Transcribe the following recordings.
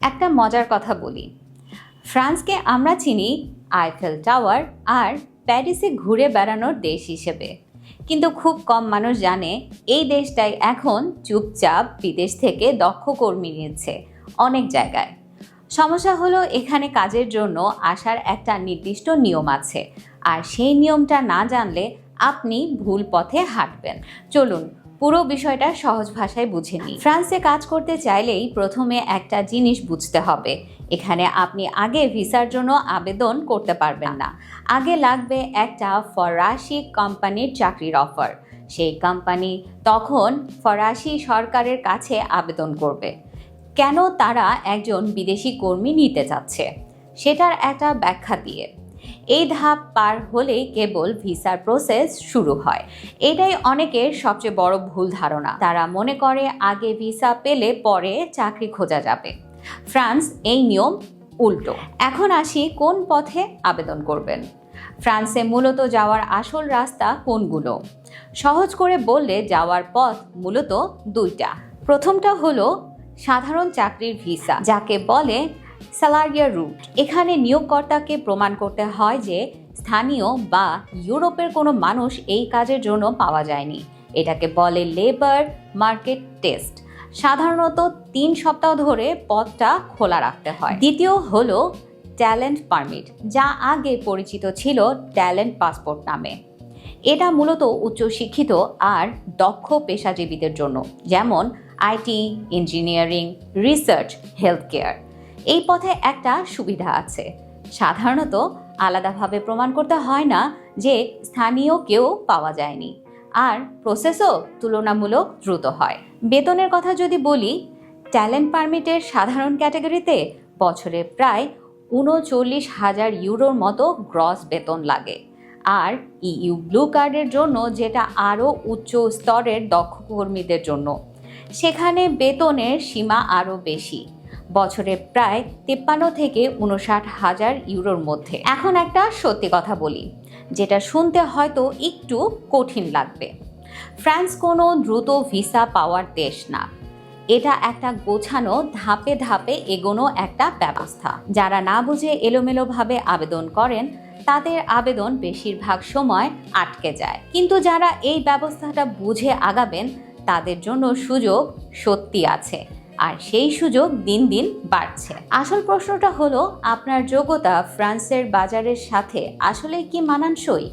একটা মজার কথা বলি, ফ্রান্সকে আমরা চিনি আইফেল টাওয়ার আর প্যারিসে ঘুরে বেড়ানোর দেশ হিসেবে, কিন্তু খুব কম মানুষ জানে এই দেশটাই এখন চুপচাপ বিদেশ থেকে দক্ষ কর্মী নিচ্ছে অনেক জায়গায়। সমস্যা হলো এখানে কাজের জন্য আসার একটা নির্দিষ্ট নিয়ম আছে, আর সেই নিয়মটা না জানলে আপনি ভুল পথে হাঁটবেন। চলুন পুরো বিষয়টা সহজ ভাষায় বুঝে নিই। ফ্রান্সে কাজ করতে চাইলেই প্রথমে একটা জিনিস বুঝতে হবে, এখানে আপনি আগে ভিসার জন্য আবেদন করতে পারবেন না। আগে লাগবে একটা ফরাসি কোম্পানির চাকরির অফার। সেই কোম্পানি তখন ফরাসি সরকারের কাছে আবেদন করবে কেন তারা একজন বিদেশি কর্মী নিতে চাচ্ছে, সেটার একটা ব্যাখ্যা দিয়ে। এই ধাপ পার হলেই কেবল ভিসার প্রসেস শুরু হয়। এটাই অনেকের সবচেয়ে বড় ভুল ধারণা। তারা মনে করে আগে ভিসা পেলে পরে চাকরি খোঁজা যাবে। ফ্রান্স এই নিয়ম উল্টো। এখন আসি কোন পথে আবেদন করবেন। ফ্রান্সে মূলত যাওয়ার আসল রাস্তা কোনগুলো? সহজ করে বললে যাওয়ার পথ মূলত দুইটা। প্রথমটা হলো সাধারণ চাকরির ভিসা, যাকে বলে স্যালারিয়া রুট। এখানে নিয়োগকর্তাকে প্রমাণ করতে হয় যে স্থানীয় বা ইউরোপের কোনো মানুষ এই কাজের জন্য পাওয়া যায়নি। এটাকে বলে লেবার মার্কেট টেস্ট। সাধারণত 3 সপ্তাহ ধরে পদটা খোলা রাখতে হয়। দ্বিতীয় হলো ট্যালেন্ট পারমিট, যা আগে পরিচিত ছিল ট্যালেন্ট পাসপোর্ট নামে। এটা মূলত উচ্চশিক্ষিত আর দক্ষ পেশাজীবীদের জন্য, যেমন IT, engineering, research, health care. এই পথে একটা সুবিধা আছে, সাধারণত আলাদাভাবে প্রমাণ করতে হয় না যে স্থানীয় কেউ পাওয়া যায়নি, আর প্রসেসও তুলনামূলক দ্রুত হয়। বেতনের কথা যদি বলি, ট্যালেন্ট পারমিটের সাধারণ ক্যাটাগরিতে বছরে প্রায় 39,000 ইউরোর মতো গ্রস বেতন লাগে, আর ইইউ ব্লু কার্ডের জন্য, যেটা আরও উচ্চ স্তরের দক্ষ কর্মীদের জন্য, সেখানে বেতনের সীমা আরও বেশি, বছরে প্রায় 53 থেকে 59,000 ইউরোর মধ্যে। এখন একটা সত্যি কথা বলি, যেটা শুনতে হয়তো একটু কঠিন লাগবে। ফ্রান্স কোনো দ্রুত ভিসা পাওয়ার দেশ না। এটা একটা গোছানো ধাপে ধাপে এগোনো একটা ব্যবস্থা। যারা না বুঝে এলোমেলোভাবে আবেদন করেন, তাদের আবেদন বেশিরভাগ সময় আটকে যায়। কিন্তু যারা এই ব্যবস্থাটা বুঝে আগাবেন, তাদের জন্য সুযোগ সত্যি আছে, আর সেই সুযোগ দিন দিন বাড়ছে। আসল প্রশ্নটা হলো, আপনার যোগ্যতা ফ্রান্সের বাজারের সাথে আসলে কি মানানসই?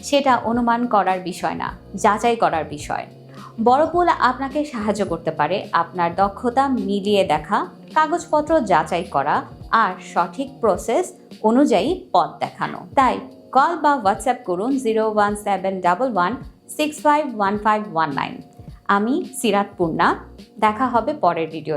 সেটা অনুমান করার বিষয় না, যাচাই করার বিষয়। বড় পুল আপনাকে সাহায্য করতে পারে আপনার দক্ষতা মিলিয়ে দেখা, কাগজপত্র যাচাই করা, আর সঠিক প্রসেস অনুযায়ী পথ দেখানো। তাই কল বা হোয়াটসঅ্যাপ করুন 01711651519। আমি সিরাত পূর্ণা। দেখা হবে পরের ভিডিও।